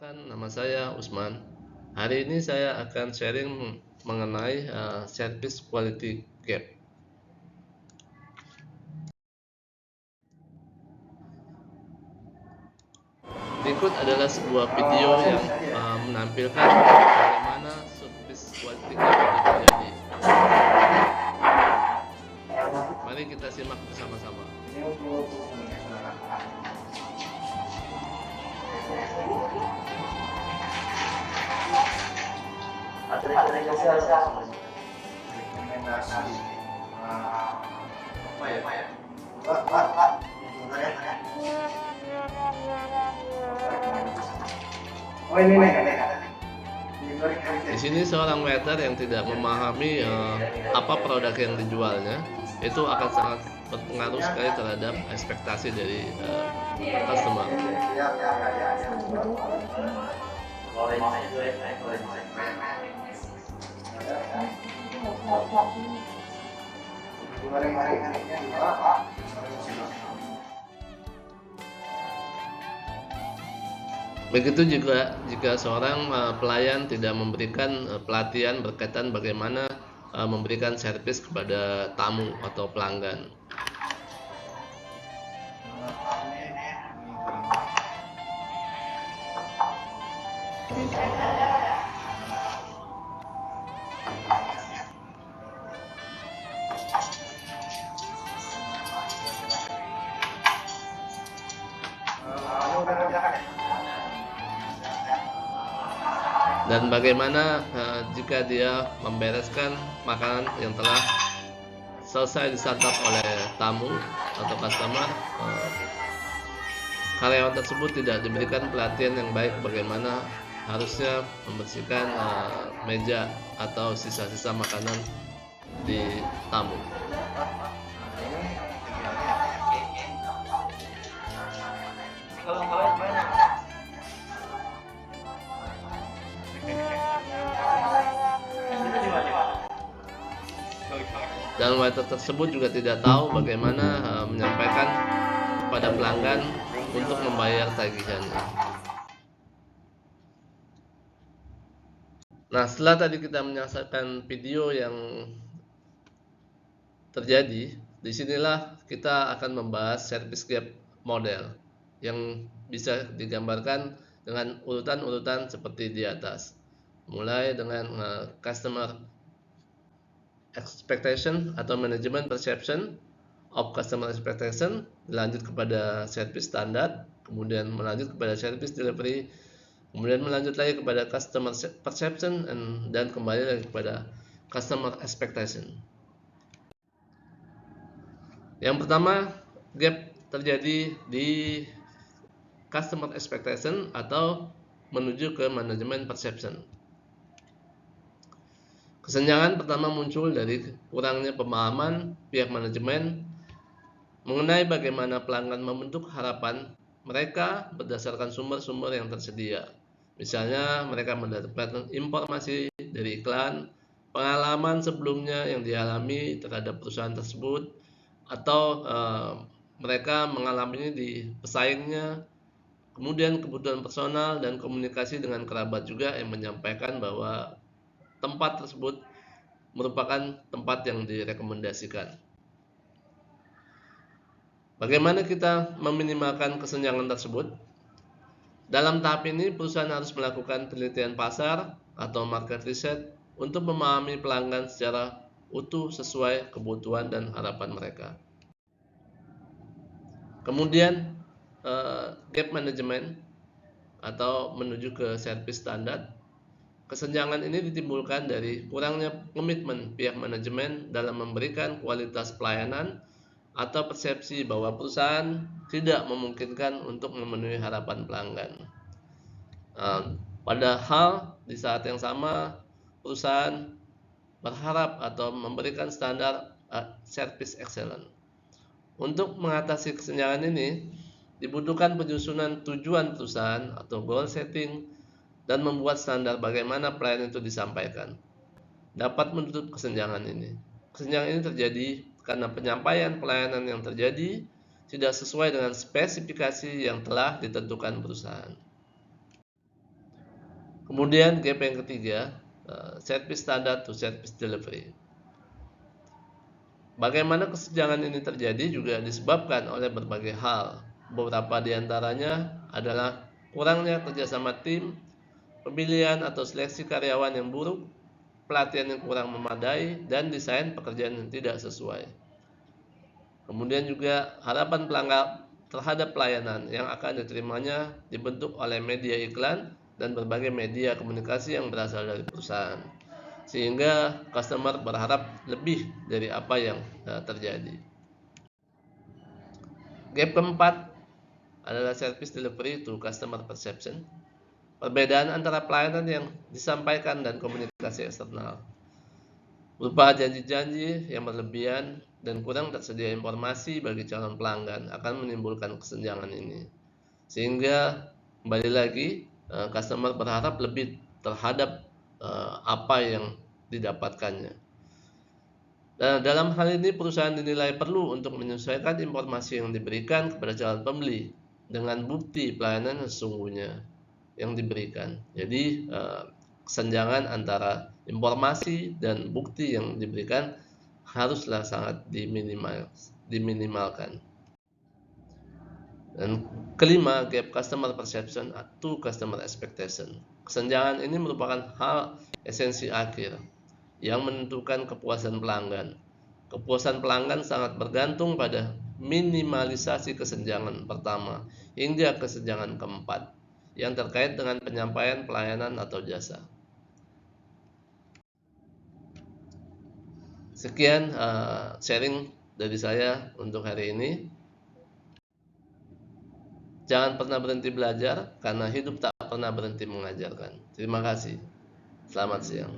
Perkenalkan, nama saya Usman. Hari ini saya akan sharing mengenai service quality gap. Berikut adalah sebuah video yang menampilkan bagaimana service quality gap itu terjadi. Mari kita simak bersama-sama. Di sini seorang waiter yang tidak memahami apa produk yang dijualnya itu akan sangat berpengaruh sekali terhadap ekspektasi dari customer. Begitu juga jika seorang pelayan tidak memberikan pelatihan berkaitan bagaimana memberikan servis kepada tamu atau pelanggan. Dan bagaimana jika dia membereskan makanan yang telah selesai disantap oleh tamu atau customer, karyawan tersebut tidak diberikan pelatihan yang baik bagaimana harusnya membersihkan meja atau sisa-sisa makanan di tamu. Dan waiter tersebut juga tidak tahu bagaimana menyampaikan kepada pelanggan untuk membayar tagihannya. Nah, setelah tadi kita menyaksikan video yang terjadi, disinilah kita akan membahas service gap model yang bisa digambarkan dengan urutan-urutan seperti di atas. Mulai dengan customer expectation atau management perception of customer expectation, lanjut kepada service standard, kemudian melanjut kepada service delivery, kemudian melanjut lagi kepada customer perception, dan kembali lagi kepada customer expectation. Yang pertama, gap terjadi di customer expectation atau menuju ke manajemen perception. Kesenjangan pertama muncul dari kurangnya pemahaman pihak manajemen mengenai bagaimana pelanggan membentuk harapan mereka berdasarkan sumber-sumber yang tersedia. Misalnya, mereka mendapatkan informasi dari iklan, pengalaman sebelumnya yang dialami terhadap perusahaan tersebut, atau mereka mengalaminya di pesaingnya, kemudian kebutuhan personal dan komunikasi dengan kerabat juga yang menyampaikan bahwa tempat tersebut merupakan tempat yang direkomendasikan. Bagaimana kita meminimalkan kesenjangan tersebut? Dalam tahap ini, perusahaan harus melakukan penelitian pasar atau market research untuk memahami pelanggan secara utuh sesuai kebutuhan dan harapan mereka. Kemudian, gap management atau menuju ke service standard. Kesenjangan ini ditimbulkan dari kurangnya komitmen pihak manajemen dalam memberikan kualitas pelayanan atau persepsi bahwa perusahaan tidak memungkinkan untuk memenuhi harapan pelanggan. Padahal di saat yang sama perusahaan berharap atau memberikan standar service excellent. Untuk mengatasi kesenjangan ini dibutuhkan penyusunan tujuan perusahaan atau goal setting dan membuat standar bagaimana pelayanan itu disampaikan dapat menutup kesenjangan ini. Kesenjangan ini terjadi karena penyampaian pelayanan yang terjadi tidak sesuai dengan spesifikasi yang telah ditentukan perusahaan. Kemudian gap yang ketiga, service standard to service delivery. Bagaimana kesenjangan ini terjadi juga disebabkan oleh berbagai hal. Beberapa di antaranya adalah kurangnya kerjasama tim, pemilihan atau seleksi karyawan yang buruk, pelatihan yang kurang memadai, dan desain pekerjaan yang tidak sesuai. Kemudian juga harapan pelanggan terhadap pelayanan yang akan diterimanya dibentuk oleh media iklan dan berbagai media komunikasi yang berasal dari perusahaan, sehingga customer berharap lebih dari apa yang terjadi. Gap keempat adalah service delivery to customer perception. Perbedaan antara pelayanan yang disampaikan dan komunikasi eksternal, berupa janji-janji yang berlebihan dan kurang tersedia informasi bagi calon pelanggan, akan menimbulkan kesenjangan ini. Sehingga kembali lagi, customer berharap lebih terhadap apa yang didapatkannya. Dan dalam hal ini perusahaan dinilai perlu untuk menyesuaikan informasi yang diberikan kepada calon pembeli dengan bukti pelayanan yang sesungguhnya yang diberikan. Jadi kesenjangan antara informasi dan bukti yang diberikan haruslah sangat diminimalkan. Dan kelima, gap customer perception to customer expectation. Kesenjangan ini merupakan hal esensi akhir yang menentukan kepuasan pelanggan. Kepuasan pelanggan sangat bergantung pada minimalisasi kesenjangan pertama hingga kesenjangan keempat yang terkait dengan penyampaian pelayanan atau jasa. Sekian sharing dari saya untuk hari ini. Jangan pernah berhenti belajar, karena hidup tak pernah berhenti mengajarkan. Terima kasih. Selamat siang.